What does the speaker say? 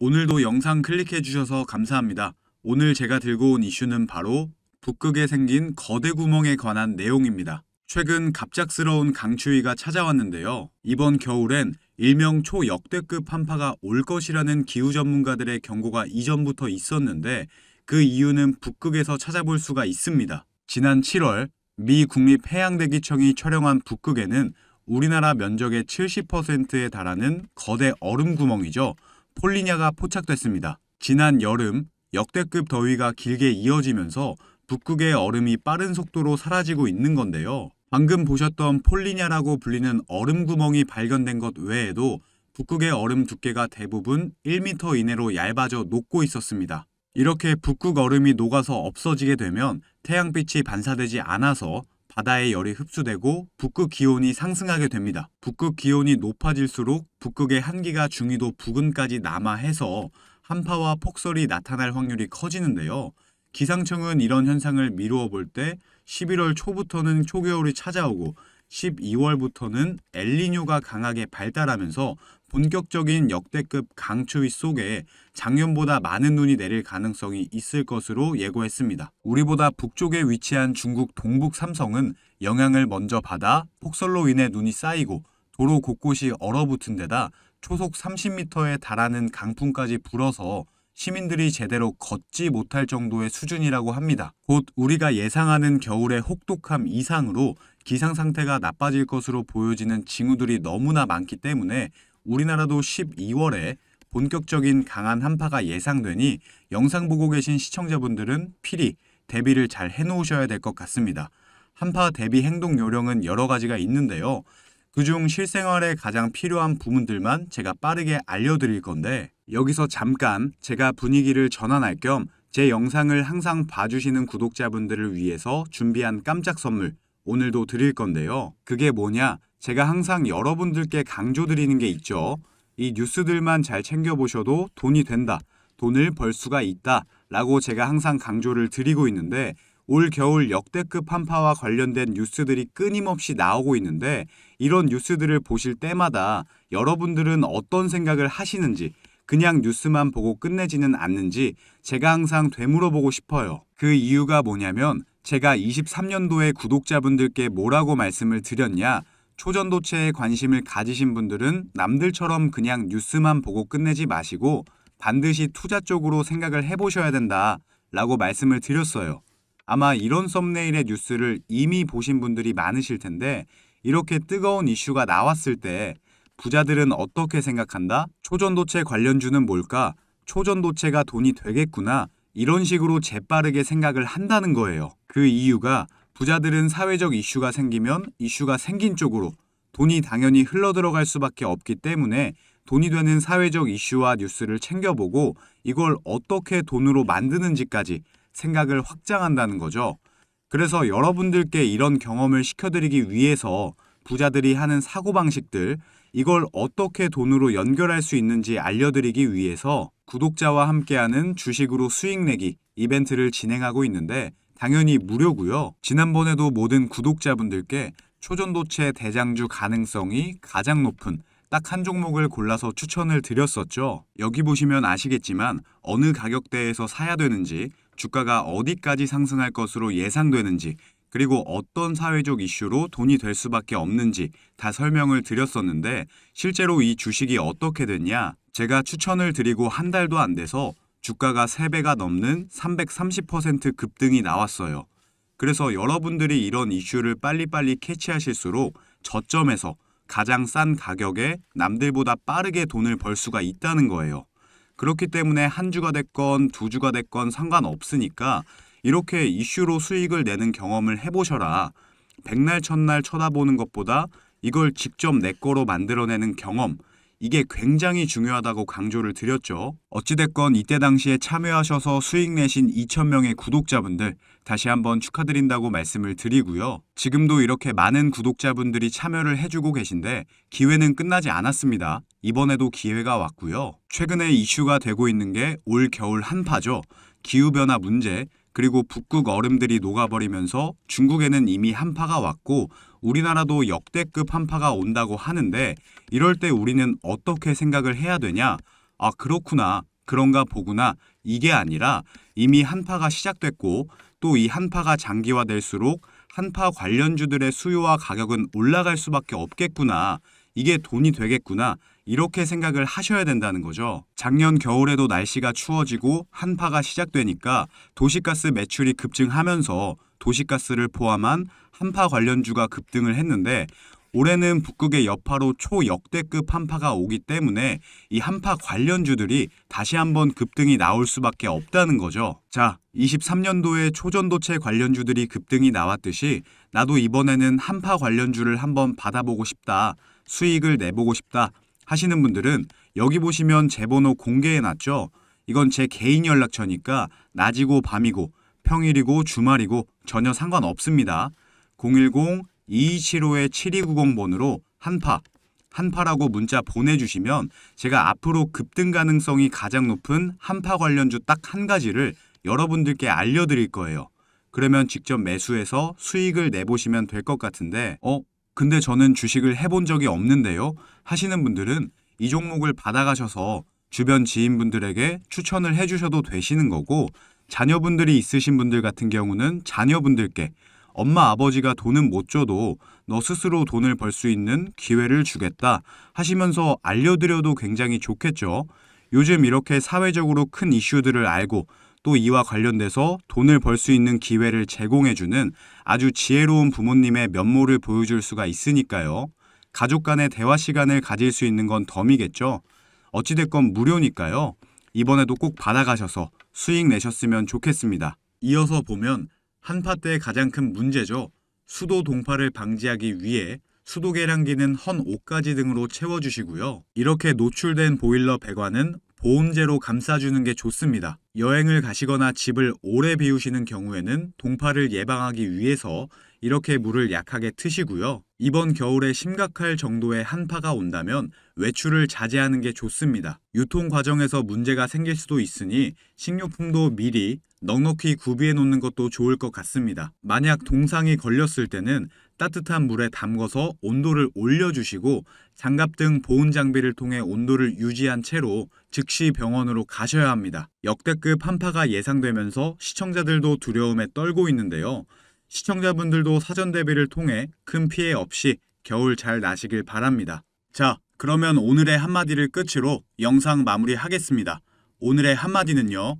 오늘도 영상 클릭해 주셔서 감사합니다. 오늘 제가 들고 온 이슈는 바로 북극에 생긴 거대 구멍에 관한 내용입니다. 최근 갑작스러운 강추위가 찾아왔는데요. 이번 겨울엔 일명 초역대급 한파가 올 것이라는 기후 전문가들의 경고가 이전부터 있었는데 그 이유는 북극에서 찾아볼 수가 있습니다. 지난 7월 미 국립해양대기청이 촬영한 북극에는 우리나라 면적의 70%에 달하는 거대 얼음 구멍이죠. 폴리냐가 포착됐습니다. 지난 여름 역대급 더위가 길게 이어지면서 북극의 얼음이 빠른 속도로 사라지고 있는 건데요. 방금 보셨던 폴리냐라고 불리는 얼음 구멍이 발견된 것 외에도 북극의 얼음 두께가 대부분 1m 이내로 얇아져 녹고 있었습니다. 이렇게 북극 얼음이 녹아서 없어지게 되면 태양빛이 반사되지 않아서 바다의 열이 흡수되고 북극 기온이 상승하게 됩니다. 북극 기온이 높아질수록 북극의 한기가 중위도 부근까지 남하해서 한파와 폭설이 나타날 확률이 커지는데요. 기상청은 이런 현상을 미루어 볼 때 11월 초부터는 초겨울이 찾아오고 12월부터는 엘니뇨가 강하게 발달하면서 본격적인 역대급 강추위 속에 작년보다 많은 눈이 내릴 가능성이 있을 것으로 예고했습니다. 우리보다 북쪽에 위치한 중국 동북 삼성은 영향을 먼저 받아 폭설로 인해 눈이 쌓이고 도로 곳곳이 얼어붙은 데다 초속 30m에 달하는 강풍까지 불어서 시민들이 제대로 걷지 못할 정도의 수준이라고 합니다. 곧 우리가 예상하는 겨울의 혹독함 이상으로 기상 상태가 나빠질 것으로 보여지는 징후들이 너무나 많기 때문에 우리나라도 12월에 본격적인 강한 한파가 예상되니 영상 보고 계신 시청자분들은 필히 대비를 잘 해놓으셔야 될 것 같습니다. 한파 대비 행동 요령은 여러 가지가 있는데요. 그중 실생활에 가장 필요한 부분들만 제가 빠르게 알려드릴 건데 여기서 잠깐 제가 분위기를 전환할 겸 제 영상을 항상 봐주시는 구독자분들을 위해서 준비한 깜짝 선물 오늘도 드릴 건데요. 그게 뭐냐? 제가 항상 여러분들께 강조드리는 게 있죠. 이 뉴스들만 잘 챙겨보셔도 돈이 된다, 돈을 벌 수가 있다 라고 제가 항상 강조를 드리고 있는데 올 겨울 역대급 한파와 관련된 뉴스들이 끊임없이 나오고 있는데 이런 뉴스들을 보실 때마다 여러분들은 어떤 생각을 하시는지 그냥 뉴스만 보고 끝내지는 않는지 제가 항상 되물어보고 싶어요. 그 이유가 뭐냐면 제가 23년도에 구독자분들께 뭐라고 말씀을 드렸냐? 초전도체에 관심을 가지신 분들은 남들처럼 그냥 뉴스만 보고 끝내지 마시고 반드시 투자 쪽으로 생각을 해보셔야 된다 라고 말씀을 드렸어요. 아마 이런 썸네일의 뉴스를 이미 보신 분들이 많으실 텐데 이렇게 뜨거운 이슈가 나왔을 때 부자들은 어떻게 생각한다? 초전도체 관련주는 뭘까? 초전도체가 돈이 되겠구나. 이런 식으로 재빠르게 생각을 한다는 거예요. 그 이유가 부자들은 사회적 이슈가 생기면 이슈가 생긴 쪽으로 돈이 당연히 흘러들어갈 수밖에 없기 때문에 돈이 되는 사회적 이슈와 뉴스를 챙겨보고 이걸 어떻게 돈으로 만드는지까지 생각을 확장한다는 거죠. 그래서 여러분들께 이런 경험을 시켜드리기 위해서 부자들이 하는 사고방식들, 이걸 어떻게 돈으로 연결할 수 있는지 알려드리기 위해서 구독자와 함께하는 주식으로 수익 내기 이벤트를 진행하고 있는데 당연히 무료고요. 지난번에도 모든 구독자분들께 초전도체 대장주 가능성이 가장 높은 딱 한 종목을 골라서 추천을 드렸었죠. 여기 보시면 아시겠지만 어느 가격대에서 사야 되는지, 주가가 어디까지 상승할 것으로 예상되는지, 그리고 어떤 사회적 이슈로 돈이 될 수밖에 없는지 다 설명을 드렸었는데 실제로 이 주식이 어떻게 됐냐? 제가 추천을 드리고 한 달도 안 돼서 주가가 3배가 넘는 330% 급등이 나왔어요. 그래서 여러분들이 이런 이슈를 빨리빨리 캐치하실수록 저점에서 가장 싼 가격에 남들보다 빠르게 돈을 벌 수가 있다는 거예요. 그렇기 때문에 한 주가 됐건 두 주가 됐건 상관없으니까 이렇게 이슈로 수익을 내는 경험을 해보셔라. 백날 첫날 쳐다보는 것보다 이걸 직접 내 거로 만들어내는 경험, 이게 굉장히 중요하다고 강조를 드렸죠. 어찌됐건 이때 당시에 참여하셔서 수익 내신 2,000명의 구독자분들 다시 한번 축하드린다고 말씀을 드리고요. 지금도 이렇게 많은 구독자분들이 참여를 해주고 계신데 기회는 끝나지 않았습니다. 이번에도 기회가 왔고요. 최근에 이슈가 되고 있는 게 올 겨울 한파죠. 기후변화 문제, 그리고 북극 얼음들이 녹아버리면서 중국에는 이미 한파가 왔고 우리나라도 역대급 한파가 온다고 하는데 이럴 때 우리는 어떻게 생각을 해야 되냐? 아, 그렇구나. 그런가 보구나. 이게 아니라 이미 한파가 시작됐고 또 이 한파가 장기화될수록 한파 관련주들의 수요와 가격은 올라갈 수밖에 없겠구나. 이게 돈이 되겠구나. 이렇게 생각을 하셔야 된다는 거죠. 작년 겨울에도 날씨가 추워지고 한파가 시작되니까 도시가스 매출이 급증하면서 도시가스를 포함한 한파 관련주가 급등을 했는데 올해는 북극의 여파로 초역대급 한파가 오기 때문에 이 한파 관련주들이 다시 한번 급등이 나올 수밖에 없다는 거죠. 자, 23년도에 초전도체 관련주들이 급등이 나왔듯이 나도 이번에는 한파 관련주를 한번 받아보고 싶다, 수익을 내보고 싶다 하시는 분들은 여기 보시면 제 번호 공개해놨죠. 이건 제 개인 연락처니까 낮이고 밤이고 평일이고 주말이고 전혀 상관없습니다. 010-2275-7290번으로 한파라고 문자 보내주시면 제가 앞으로 급등 가능성이 가장 높은 한파 관련주 딱 한 가지를 여러분들께 알려드릴 거예요. 그러면 직접 매수해서 수익을 내보시면 될 것 같은데 근데 저는 주식을 해본 적이 없는데요 하시는 분들은 이 종목을 받아가셔서 주변 지인분들에게 추천을 해주셔도 되시는 거고, 자녀분들이 있으신 분들 같은 경우는 자녀분들께 엄마 아버지가 돈은 못 줘도 너 스스로 돈을 벌 수 있는 기회를 주겠다 하시면서 알려드려도 굉장히 좋겠죠. 요즘 이렇게 사회적으로 큰 이슈들을 알고 또 이와 관련돼서 돈을 벌 수 있는 기회를 제공해주는 아주 지혜로운 부모님의 면모를 보여줄 수가 있으니까요. 가족 간의 대화 시간을 가질 수 있는 건 덤이겠죠. 어찌됐건 무료니까요. 이번에도 꼭 받아가셔서 수익 내셨으면 좋겠습니다. 이어서 보면 한파 때 가장 큰 문제죠. 수도 동파를 방지하기 위해 수도 계량기는 헌 옷가지 등으로 채워주시고요. 이렇게 노출된 보일러 배관은 보온재로 감싸주는 게 좋습니다. 여행을 가시거나 집을 오래 비우시는 경우에는 동파를 예방하기 위해서 이렇게 물을 약하게 트시고요. 이번 겨울에 심각할 정도의 한파가 온다면 외출을 자제하는 게 좋습니다. 유통 과정에서 문제가 생길 수도 있으니 식료품도 미리 넉넉히 구비해 놓는 것도 좋을 것 같습니다. 만약 동상이 걸렸을 때는 따뜻한 물에 담궈서 온도를 올려주시고 장갑 등 보온 장비를 통해 온도를 유지한 채로 즉시 병원으로 가셔야 합니다. 역대급 한파가 예상되면서 시청자들도 두려움에 떨고 있는데요. 시청자분들도 사전 대비를 통해 큰 피해 없이 겨울 잘 나시길 바랍니다. 자, 그러면 오늘의 한마디를 끝으로 영상 마무리하겠습니다. 오늘의 한마디는요.